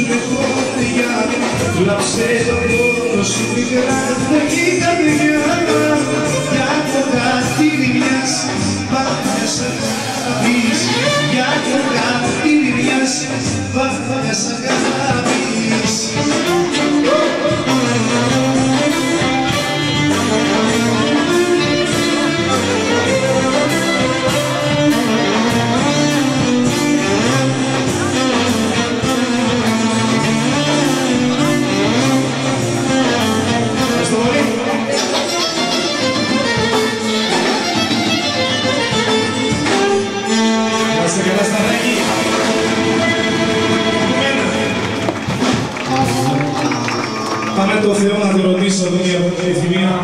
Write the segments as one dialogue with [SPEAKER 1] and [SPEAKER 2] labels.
[SPEAKER 1] με χώρια, λάψε το πόνο σου πικρά η καρδιά, για το χατήρι μιας βαθιάς αγάπης, για το χατήρι μιας βαθιάς αγάπης. Πάμε το Θεό να το ρωτήσω εδώ για την επιθυμία.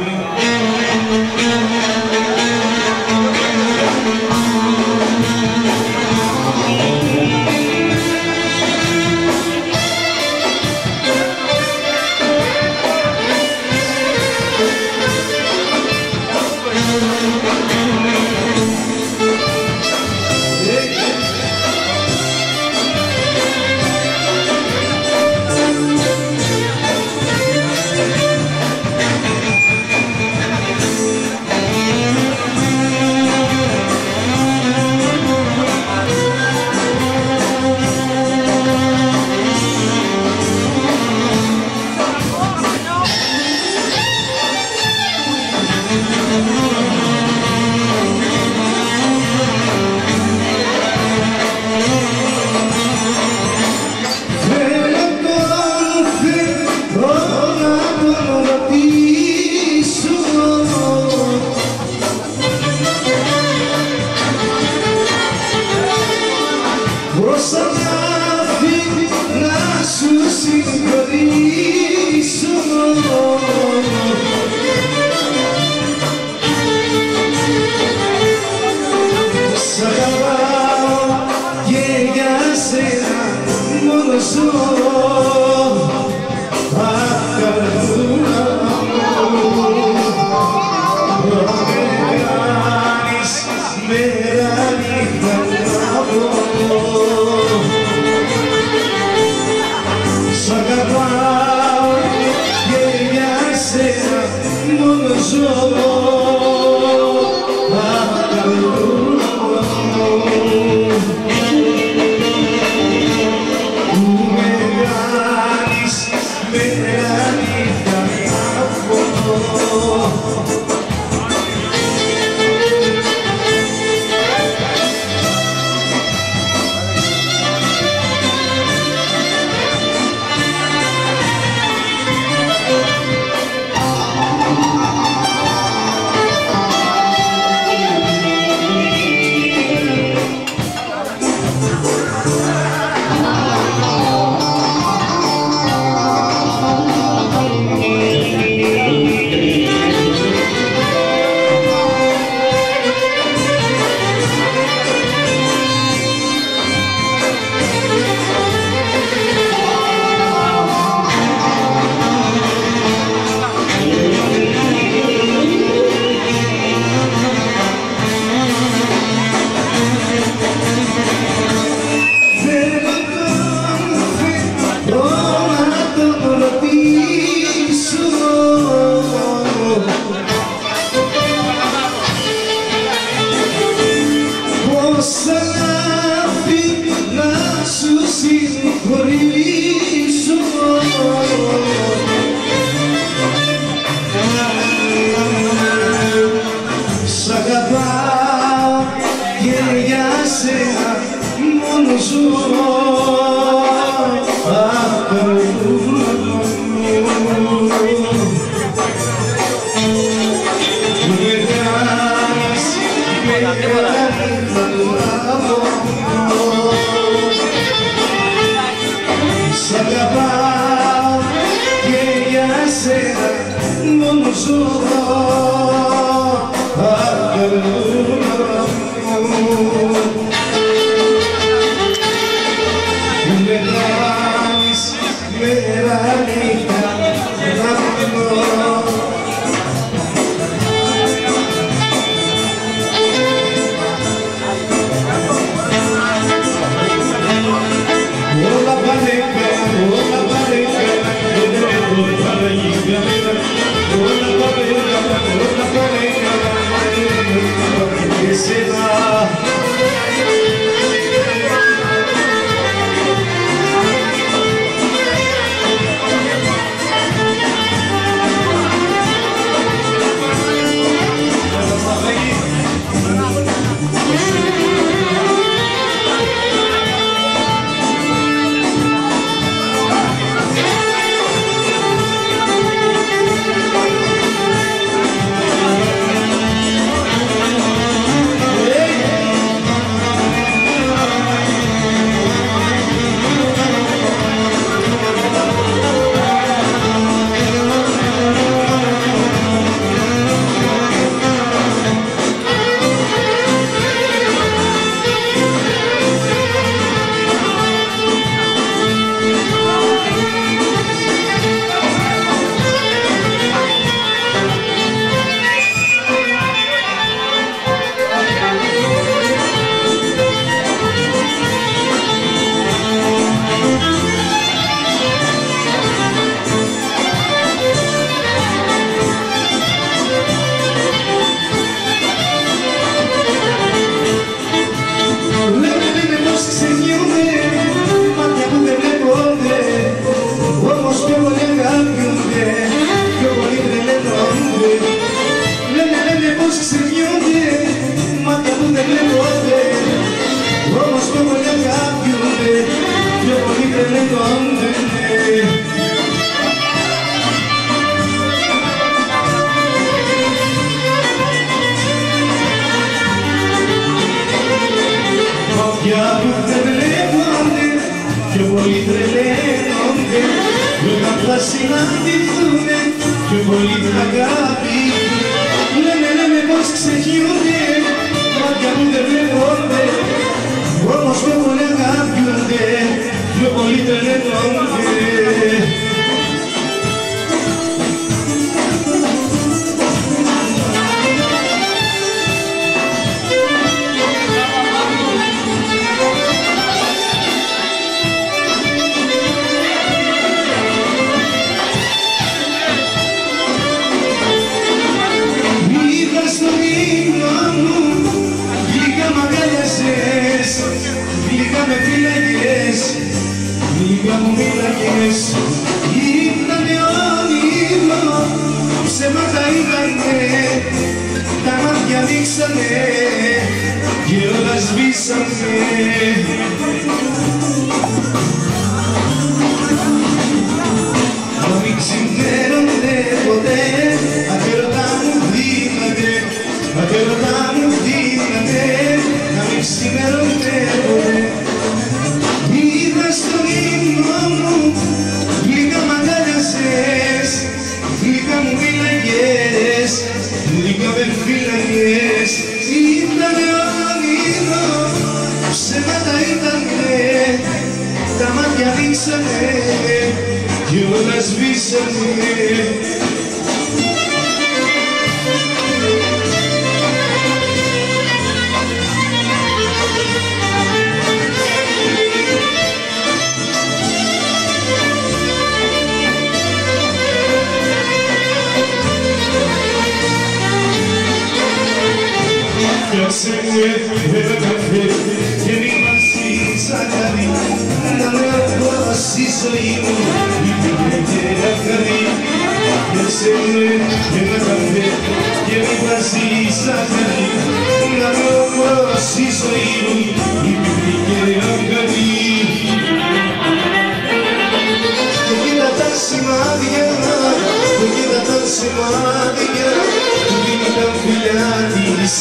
[SPEAKER 2] Όλα πάνε πέρα. τρελαίνονται κι όταν θα συναντηθούνε πιο πολύ θα αγαπηθούν. Λένε πως ξεχύονται, μάτια μου δεν βλέπονται, όμως πιο πολύ αγαπιούνται, πιο πολύ τρελαίνονται. Με φύλακες, λίγα μου μίλαγες, ήτανε όνειρο, ψέματα ήτανε, τα μάτια ανοίξανε και όλα σβήσανε. Να μην ξημέρωνε ποτέ, ακέρωτα μου δίνατε, ακέρωτα μου δίνατε, να μην ξημέρωνε ποτέ. Στον ύπνο μου γλυκά μ' αγκάλιασες, γλυκά μου μίλαγες, γλυκά με φύλαγες. Ήτανε όνειρο, ψέματα ήτανε, τα μάτια ανοίξανε κι όλα σβήσανε. Φτιάξε μου ένα καφέ και μη βάζεις αγάπη, να με ακούσει η ζωή μου, η πικρή και αυγαρή. Φτιάξε μου ένα καφέ και μη βάζεις αγάπη, να με ακούσει η ζωή μου, η πικρή και αυγαρή. Και κοίτα τα σημάδια, και κοίτα τα σημάδια, του δίνει τα φιλιά της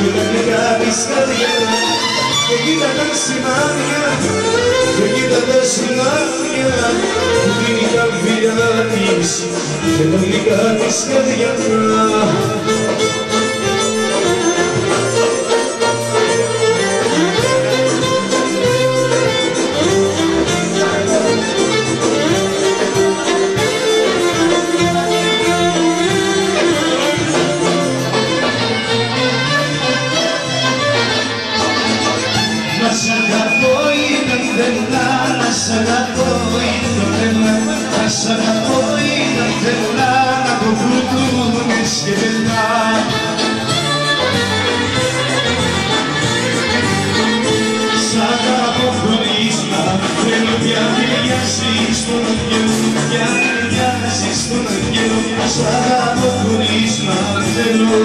[SPEAKER 2] και τα γλυκά της καρδιά. Και κοίτα τα σημάδια, και κοίτα τα σημάδια, του δίνει τα φιλιά της και τα γλυκά της καρδιά. Σ' αγαπώ ήταν τρελά, να σ' αγαπώ ήταν τρελά, να σ' αγαπώ ήταν τρελά, να το φρουτούνες και πελά. Σ' αγαπώ χωρίς να θέλω, γιατί μοιάζεις στον αγγέλο, γιατί μοιάζεις στον αγγέλο. Σ' αγαπώ χωρίς να θέλω.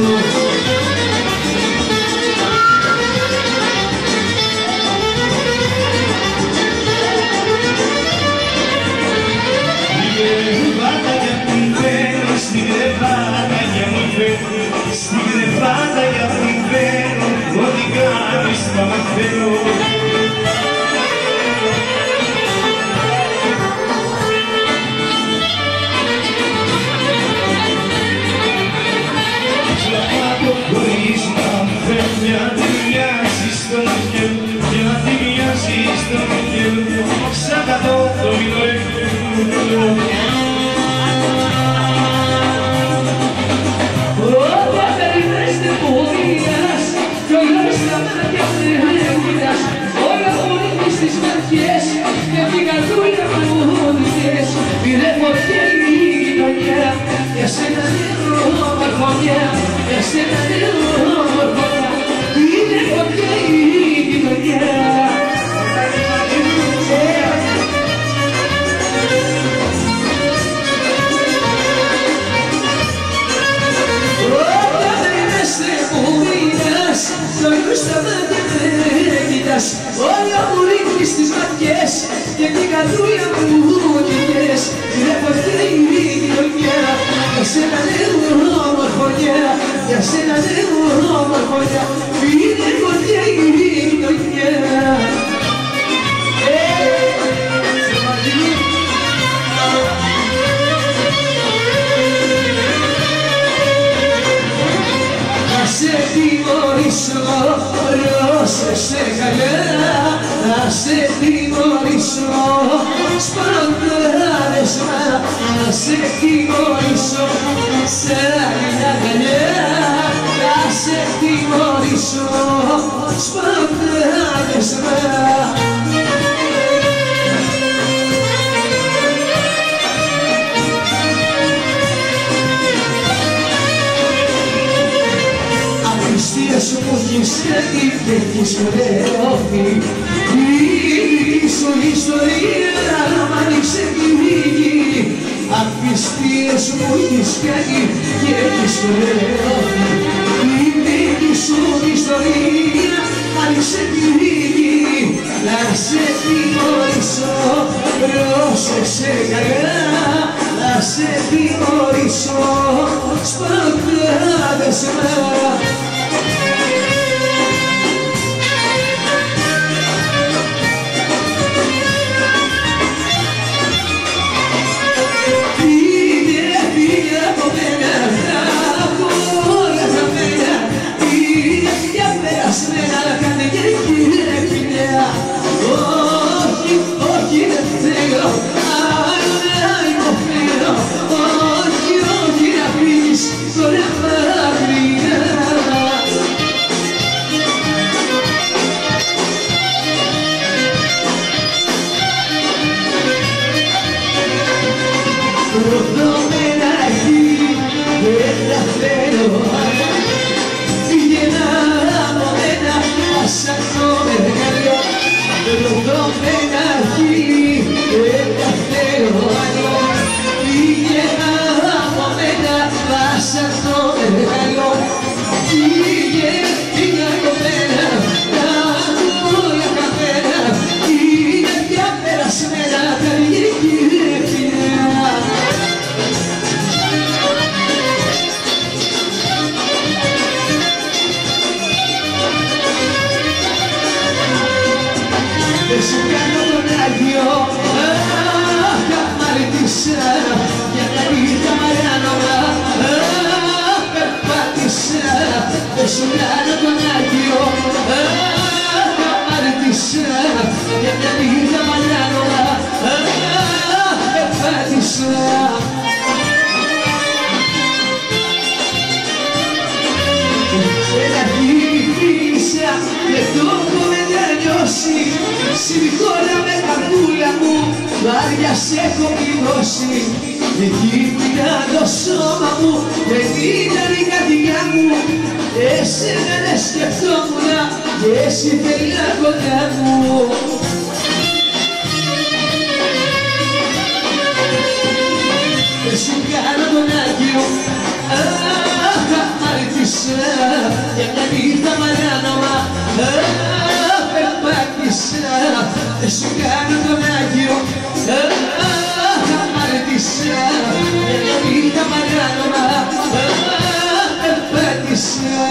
[SPEAKER 2] Στην κρεβάτα για την φέρω, ό,τι κάνεις θα μαθαίνω. Σ' αγαπώ χωρίς να θέλω, γιατί μοιάζεις στον αγγέλο, γιατί μοιάζεις στον αγγέλο. Σ' αγαπώ το μηνό.
[SPEAKER 3] Και την καρδούλα μου δικές, πήρε φωτιά η γειτονιά, για σένα λίγο μορφωνιά, για σένα λίγο μορφωνιά, πήρε φωτιά η γειτονιά. Όταν είμαστε που μείνας, το ήλιο στα μάτια με κοιτάς, όλα μου ρίχνεις τις ματιές και την καρδούλα μου κοιτές. Πήρε φωτιά η γειτονιά, για σένα λίγο μορφωνιά, για σένα πρόσεξε καλά, να σε τιμωρήσω. Σπαντάρισμα, να σε τιμωρήσω. Σαν μια αγκαλιά, να σε τιμωρήσω. Σπαντάρισμα. Σου μου έχεις κάνει και έχεις βρεώθει. Η δική σου ιστορία μ' άνοιξε τη λίγη. Απιστίες σου μου έχεις κάνει και έχεις βρεώθει. Η δική σου ιστορία μ' άνοιξε τη λίγη. Να σε τιμωρήσω, πρόσεξε καλά. Να σε τιμωρήσω, σπαντάδεσμα. Σου κάνω τον Άγιο, αμάρτησα, για μια νύχτα μαλλιάνομα, επάτησα. Σε ένα φίλησα και το έχω μετανιώσει. Συγχώρα με καρδούλα μου, βάρια σε έχω πληρώσει. Εκεί πήγα το σώμα μου, δεν ήταν η καρδιά μου. Εσένα δεν σκεφτόμουνα και εσύ θέλα κοντά μου. Σου κάνω τον Άγιο, αχ, αμάρτησα, για μια νύχτα μαλλιάνομα, αχ, περπάτησα. Σου κάνω τον Άγιο, αχ, αμάρτησα, για μια νύχτα μαλλιάνομα, αχ, περπάτησα.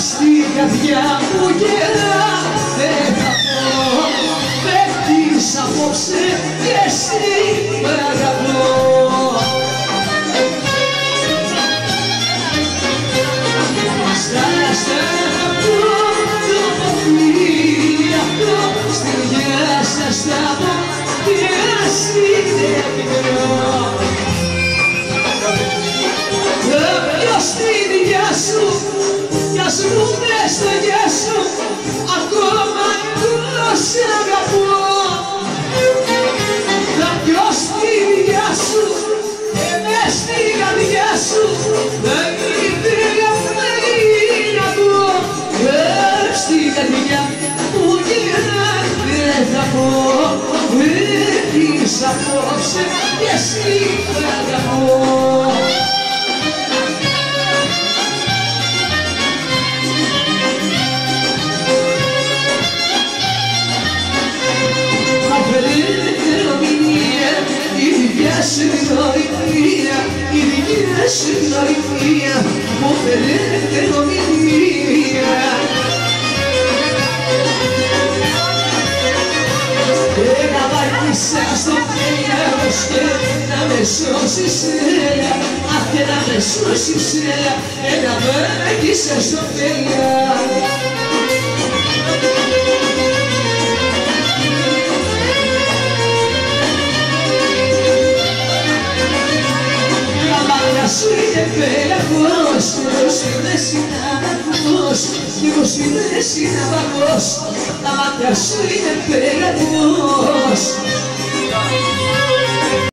[SPEAKER 3] Στην καρδιά μου γερά δεν θα πω, πέφτεις απόψε και εσύ μ' αγαπώ. Στα αστέρα αυτό το ποφλί αυτό, στην γεια σας θα πω και ας είναι πικρό. Ποιος την γεια σου, κι ας μου πες το γεια σου, ακόμα εγώ σ' αγαπώ. Θα πιω στην γεια σου και μες στην καρδιά σου δεν ήθελα να πω. Στην καρδιά μου γυρνά δεν θα πω, βρήκες απόψε και εσύ μ' αγαπώ. μία μου φέρετε ομιλία. Ένα βάγισα στο πέλαγος και να με σώσεις έλα. Αχ, και να με σώσεις έλα. Ένα βάγισα στο πέλαγος. Σου είναι πέλαγος, εγώ είναι συνάδελφος, εγώ είναι συνάδελφος, τα μάτια σου είναι πέλαγος.